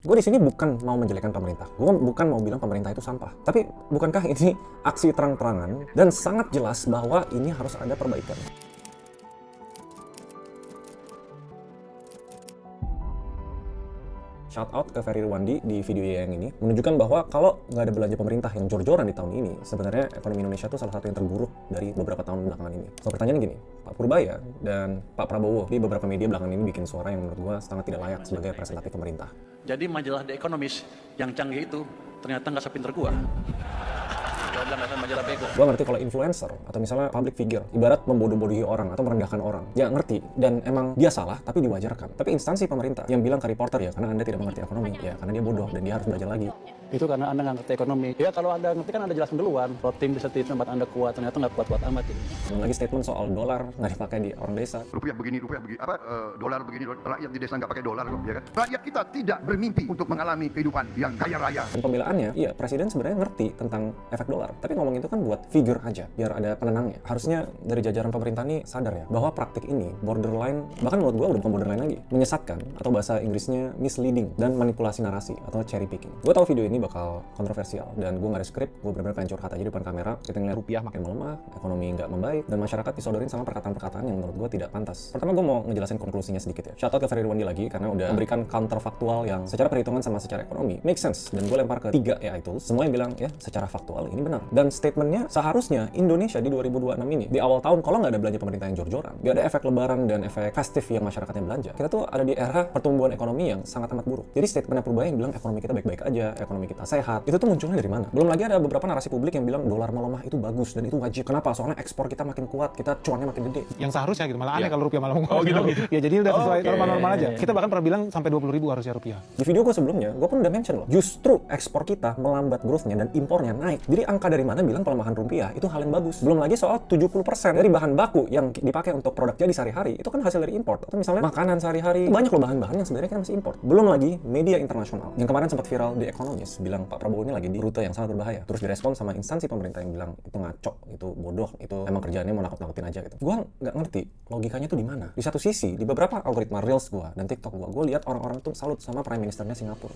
Gue di sini bukan mau menjelekkan pemerintah. Gue bukan mau bilang pemerintah itu sampah. Tapi bukankah ini aksi terang-terangan dan sangat jelas bahwa ini harus ada perbaikan. Shout out ke Ferry Irwandi di video yang ini menunjukkan bahwa kalau nggak ada belanja pemerintah yang jor-joran di tahun ini, sebenarnya ekonomi Indonesia itu salah satu yang terburuk dari beberapa tahun belakangan ini. So pertanyaan gini, Pak Purbaya dan Pak Prabowo di beberapa media belakangan ini bikin suara yang menurut gue sangat tidak layak sebagai representatif pemerintah. Jadi majalah The Economist yang canggih itu ternyata nggak sepinter gua. Majalah bego. Gue ngerti kalau influencer atau misalnya public figure ibarat membodoh-bodohi orang atau merendahkan orang. Ya ngerti, dan emang dia salah tapi diwajarkan. Tapi instansi pemerintah yang bilang ke reporter ya karena Anda tidak mengerti ekonomi, ya karena dia bodoh dan dia harus belajar lagi. Itu karena Anda nggak ngerti ekonomi. Ya kalau Anda ngerti kan Anda jelaskan duluan. Kalau tim bisa di tempat Anda kuat, ternyata nggak kuat-kuat amat. Gitu. Belum lagi statement soal dolar nggak dipakai di orang desa. Rupiah begini, dolar begini, rakyat di desa nggak pakai dolar kok, ya kan? Rakyat kita tidak bermimpi untuk mengalami kehidupan yang kaya raya. Dan pembelaannya, iya presiden sebenarnya ngerti tentang efek dolar. Tapi ngomong itu kan buat figure aja, biar ada penenangnya. Harusnya dari jajaran pemerintah nih sadar ya, bahwa praktik ini borderline, bahkan menurut gue udah bukan borderline lagi, menyesatkan, atau bahasa Inggrisnya misleading, dan manipulasi narasi, atau cherry picking. Gue tahu video ini bakal kontroversial, dan gue nggak ada skrip, gue benar-benar pengen curhat aja di depan kamera, kita ngeliat rupiah makin melemah, ekonomi nggak membaik, dan masyarakat disodorin sama perkataan-perkataan yang menurut gue tidak pantas. Pertama gue mau ngejelasin konklusinya sedikit ya. Shout out ke Ferry Irwandi lagi, karena udah memberikan counterfaktual yang secara perhitungan sama secara ekonomi make sense, dan gue lempar ke 3 AI tools, semua yang bilang ya secara faktual ini benar. Dan statementnya seharusnya Indonesia di 2026 ini, di awal tahun kalau nggak ada belanja pemerintah yang jor-joran, nggak ada efek lebaran dan efek festif yang masyarakatnya belanja, kita tuh ada di era pertumbuhan ekonomi yang sangat amat buruk. Jadi statementnya Purbaya yang bilang ekonomi kita baik-baik aja, ekonomi kita sehat, itu tuh munculnya dari mana? Belum lagi ada beberapa narasi publik yang bilang dolar melemah itu bagus dan itu wajib. Kenapa? Soalnya ekspor kita makin kuat, kita cuannya makin gede. Yang seharusnya gitu, malah aneh kalau rupiah malah Oh gitu. Ya jadi udah sesuai normal-normal aja. Kita bahkan pernah bilang sampai 20.000 harusnya rupiah. Di video gue sebelumnya, gue pun udah mention loh, justru ekspor kita melambat growth-nya dan impornya naik. Jadi angka dari mana bilang pelemahan rupiah itu hal yang bagus. Belum lagi soal 70% dari bahan baku yang dipakai untuk produk jadi sehari-hari itu kan hasil dari import. Atau misalnya makanan sehari-hari, banyak loh bahan-bahan yang sebenarnya kita masih import. Belum lagi media internasional yang kemarin sempat viral di Economist bilang Pak Prabowo ini lagi di rute yang sangat berbahaya. Terus direspon sama instansi pemerintah yang bilang itu ngaco, itu bodoh, itu emang kerjaannya mau nakut-nakutin aja gitu. Gue nggak ngerti logikanya tuh di mana. Di satu sisi, di beberapa algoritma Reels gue dan TikTok gue lihat orang-orang tuh salut sama Prime Ministernya Singapura.